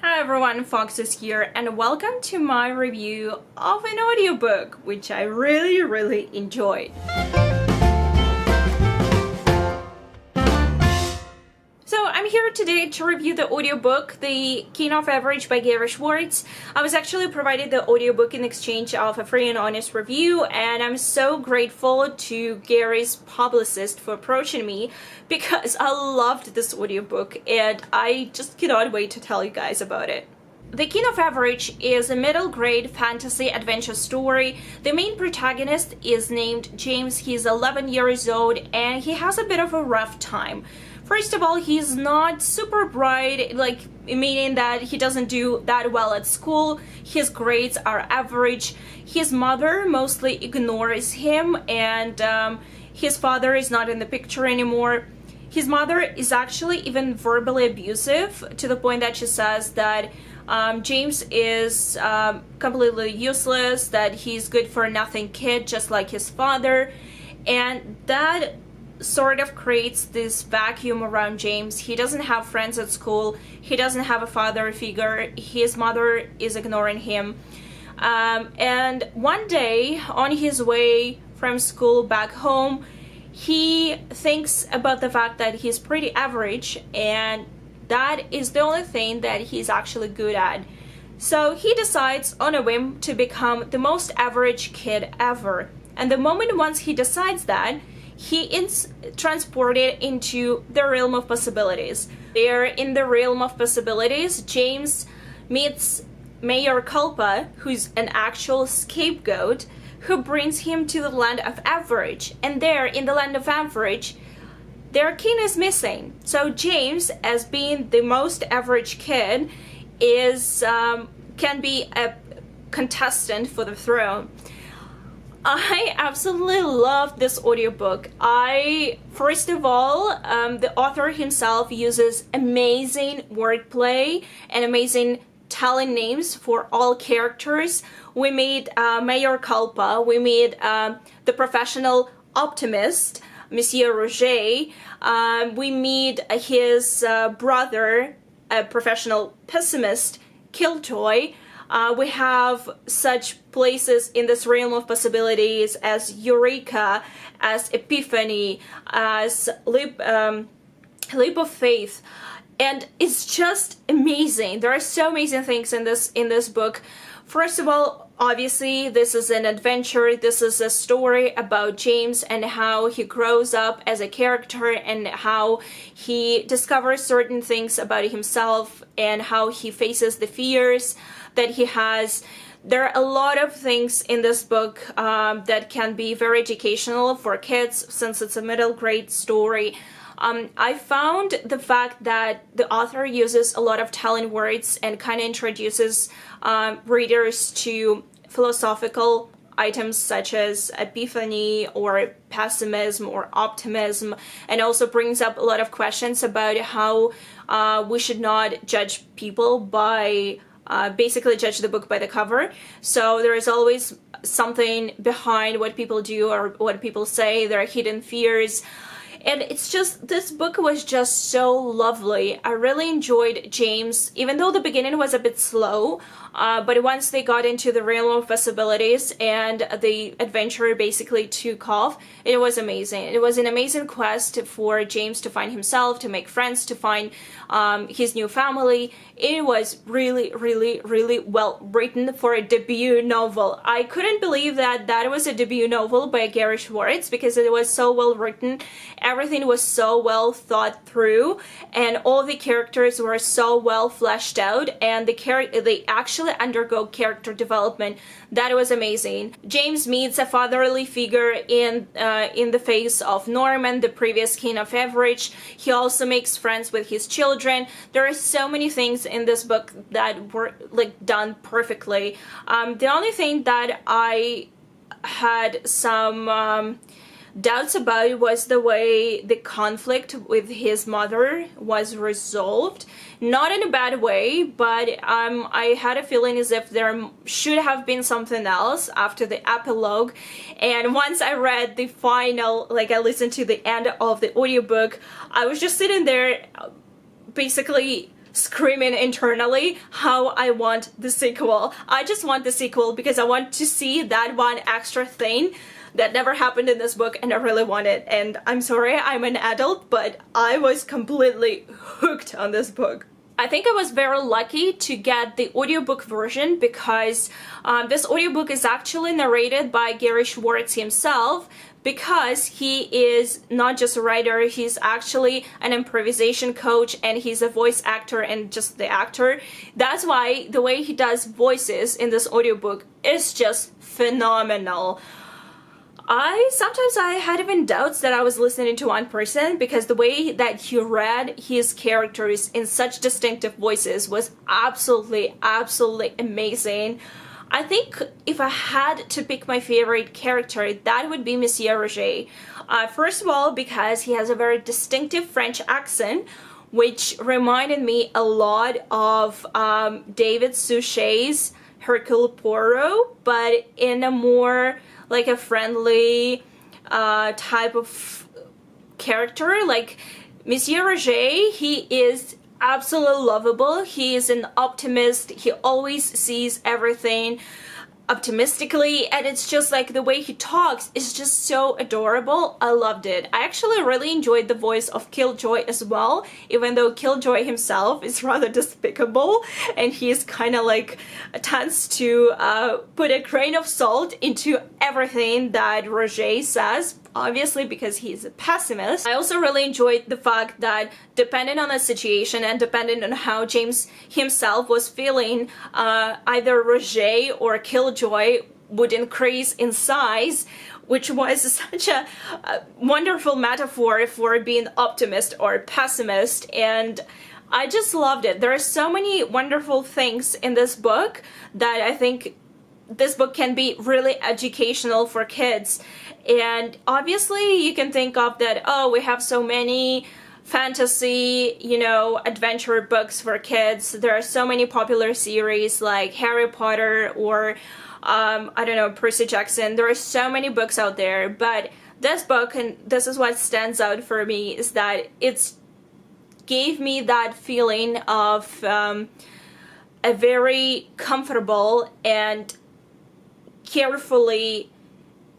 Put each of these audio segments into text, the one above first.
Hi everyone, Fox is here and welcome to my review of an audiobook which I really enjoyed. So I'm here today to review the audiobook, The King of Average by Gary Schwartz. I was actually provided the audiobook in exchange of a free and honest review, and I'm so grateful to Gary's publicist for approaching me because I loved this audiobook and I just cannot wait to tell you guys about it. The King of Average is a middle-grade fantasy adventure story. The main protagonist is named James. He's 11 years old and he has a bit of a rough time. First of all, he's not super bright, meaning that he doesn't do that well at school. His grades are average. His mother mostly ignores him, and his father is not in the picture anymore. His mother is actually even verbally abusive, to the point that she says that James is completely useless, that he's good for nothing kid, just like his father, and that sort of creates this vacuum around James. He doesn't have friends at school, he doesn't have a father figure, his mother is ignoring him, and one day on his way from school back home, he thinks about the fact that he's pretty average and that is the only thing that he's actually good at. So he decides on a whim to become the most average kid ever, and the moment once he decides that, he is transported into the realm of possibilities. There, in the realm of possibilities, James meets Mayor Culpa, who's an actual scapegoat, who brings him to the land of average. And there, in the land of average, their king is missing. So James, as being the most average kid, can be a contestant for the throne. I absolutely love this audiobook. First of all, the author himself uses amazing wordplay and amazing telling names for all characters. We meet Mayor Culpa, we meet the professional optimist, Monsieur Roger, we meet his brother, a professional pessimist, Killjoy. We have such places in this realm of possibilities as Eureka, as Epiphany, as Leap of Faith, and it's just amazing. There are so amazing things in this book. First of all, obviously, this is an adventure. This is a story about James and how he grows up as a character and how he discovers certain things about himself and how he faces the fears that he has. There are a lot of things in this book that can be very educational for kids, since it's a middle grade story. I found the fact that the author uses a lot of telling words and kind of introduces readers to philosophical items such as epiphany or pessimism or optimism, and also brings up a lot of questions about how we should not judge people by basically judge the book by the cover. So there is always something behind what people do or what people say. There are hidden fears. And it's just, this book was just so lovely. I really enjoyed James, even though the beginning was a bit slow, but once they got into the realm of possibilities and the adventure basically took off, it was amazing. It was an amazing quest for James to find himself, to make friends, to find his new family. It was really well written for a debut novel. I couldn't believe that that was a debut novel by Gary Schwartz because it was so well written. Everything was so well thought through and all the characters were so well fleshed out, and they actually undergo character development. That was amazing. James meets a fatherly figure in the face of Norman, the previous King of Average. He also makes friends with his children. There are so many things in this book that were done perfectly. The only thing that I had some doubts about was the way the conflict with his mother was resolved. Not in a bad way, but I had a feeling as if there should have been something else after the epilogue. And once I read the final, I listened to the end of the audiobook, I was just sitting there basically screaming internally how I want the sequel. I just want the sequel because I want to see that one extra thing that never happened in this book, and I really want it. And I'm sorry, I'm an adult, but I was completely hooked on this book. I think I was very lucky to get the audiobook version because this audiobook is actually narrated by Gary Schwartz himself, because he is not just a writer, he's actually an improvisation coach, and he's a voice actor and just the actor. That's why the way he does voices in this audiobook is just phenomenal. Sometimes I had even doubts that I was listening to one person, because the way that he read his characters in such distinctive voices was absolutely amazing. I think if I had to pick my favorite character, that would be Monsieur Roger. First of all, because he has a very distinctive French accent, which reminded me a lot of David Suchet's Hercule Poirot, but in a more like a friendly type of character. Like Monsieur Roger, he is absolutely lovable. He is an optimist. He always sees everything optimistically, and it's just like the way he talks is just so adorable. I loved it. I actually really enjoyed the voice of Killjoy as well, even though Killjoy himself is rather despicable, and he's kind of like tends to put a grain of salt into everything that Roger says, obviously because he's a pessimist. I also really enjoyed the fact that depending on the situation and depending on how James himself was feeling, either Roger or Killjoy would increase in size, which was such a wonderful metaphor for being optimist or pessimist, and I just loved it. There are so many wonderful things in this book that I think this book can be really educational for kids. And obviously you can think of that, oh, we have so many fantasy, you know, adventure books for kids. There are so many popular series like Harry Potter or I don't know, Percy Jackson. There are so many books out there, but this book, and this is what stands out for me, is that it's gave me that feeling of a very comfortable and carefully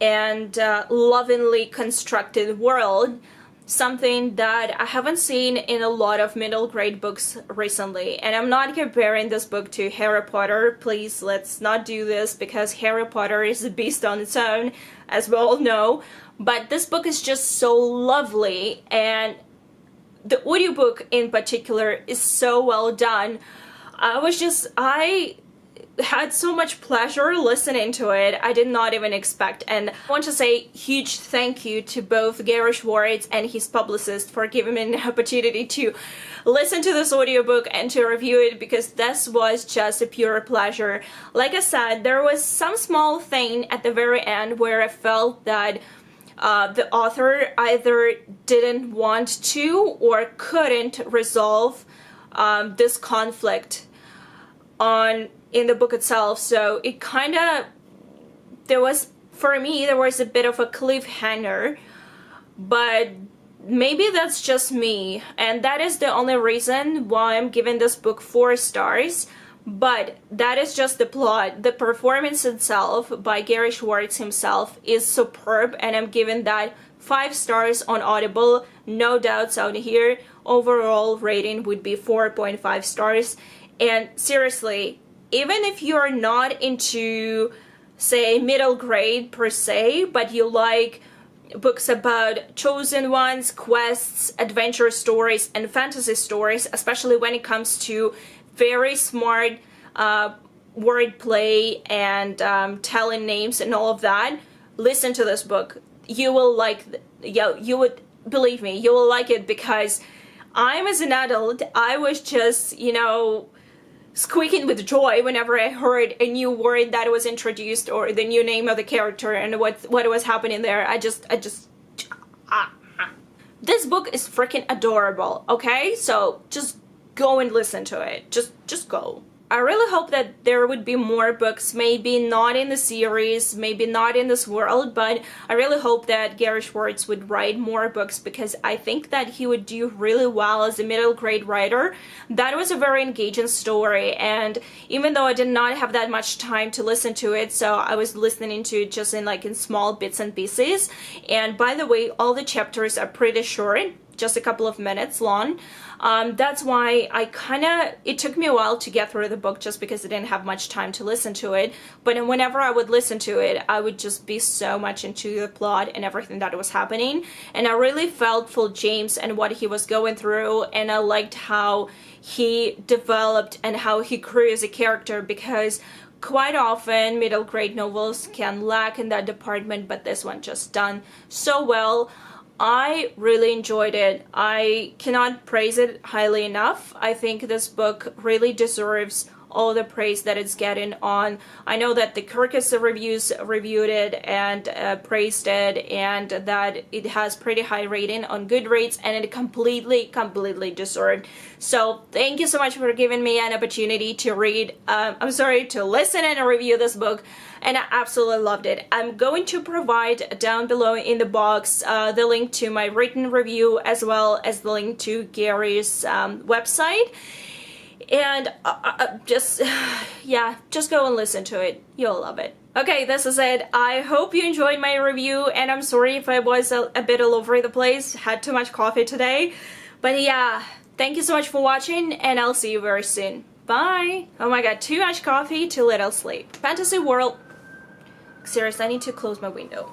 and lovingly constructed world, something that I haven't seen in a lot of middle grade books recently. And I'm not comparing this book to Harry Potter. Please, let's not do this, because Harry Potter is a beast on its own, as we all know. But this book is just so lovely, and the audiobook in particular is so well done. I had so much pleasure listening to it. I did not even expect. And I want to say huge thank you to both Gary Schwartz and his publicist for giving me an opportunity to listen to this audiobook and to review it, because this was just a pure pleasure. Like I said, there was some small thing at the very end where I felt that the author either didn't want to or couldn't resolve this conflict in the book itself. So it kind of, for me, there was a bit of a cliffhanger, but maybe that's just me, and that is the only reason why I'm giving this book 4 stars. But that is just the plot. The performance itself by Gary Schwartz himself is superb, and I'm giving that 5 stars on Audible. No doubts out here. Overall rating would be 4.5 stars. And seriously, even if you're not into, say, middle grade per se, but you like books about chosen ones, quests, adventure stories, and fantasy stories, especially when it comes to very smart wordplay and telling names and all of that, listen to this book. You will like, you would, believe me, you will like it, because I'm, as an adult, I was just, you know, squeaking with joy whenever I heard a new word that was introduced, or the new name of the character and what was happening there. This book is freaking adorable, okay? So just go and listen to it. Just go. I really hope that there would be more books, maybe not in the series, maybe not in this world, but I really hope that Gary Schwartz would write more books, because I think that he would do really well as a middle grade writer. That was a very engaging story, and even though I did not have that much time to listen to it, so I was listening to it just in small bits and pieces. And by the way, all the chapters are pretty short, just a couple of minutes long. That's why it took me a while to get through the book, just because I didn't have much time to listen to it. But whenever I would listen to it, I would just be so much into the plot and everything that was happening. And I really felt for James and what he was going through, and I liked how he developed and how he grew as a character, because quite often middle grade novels can lack in that department, but this one just done so well. I really enjoyed it. I cannot praise it highly enough. I think this book really deserves all the praise that it's getting on. I know that the Kirkus reviews reviewed it and praised it, and that it has pretty high rating on Goodreads, and it completely deserved. So thank you so much for giving me an opportunity to to listen and review this book, and I absolutely loved it. I'm going to provide down below in the box the link to my written review, as well as the link to Gary's website. And just go and listen to it. You'll love it. Okay, this is it. I hope you enjoyed my review, and I'm sorry if I was a bit all over the place. Had too much coffee today. But yeah, thank you so much for watching, and I'll see you very soon. Bye! Oh my god, too much coffee, too little sleep. Fantasy world. Seriously, I need to close my window.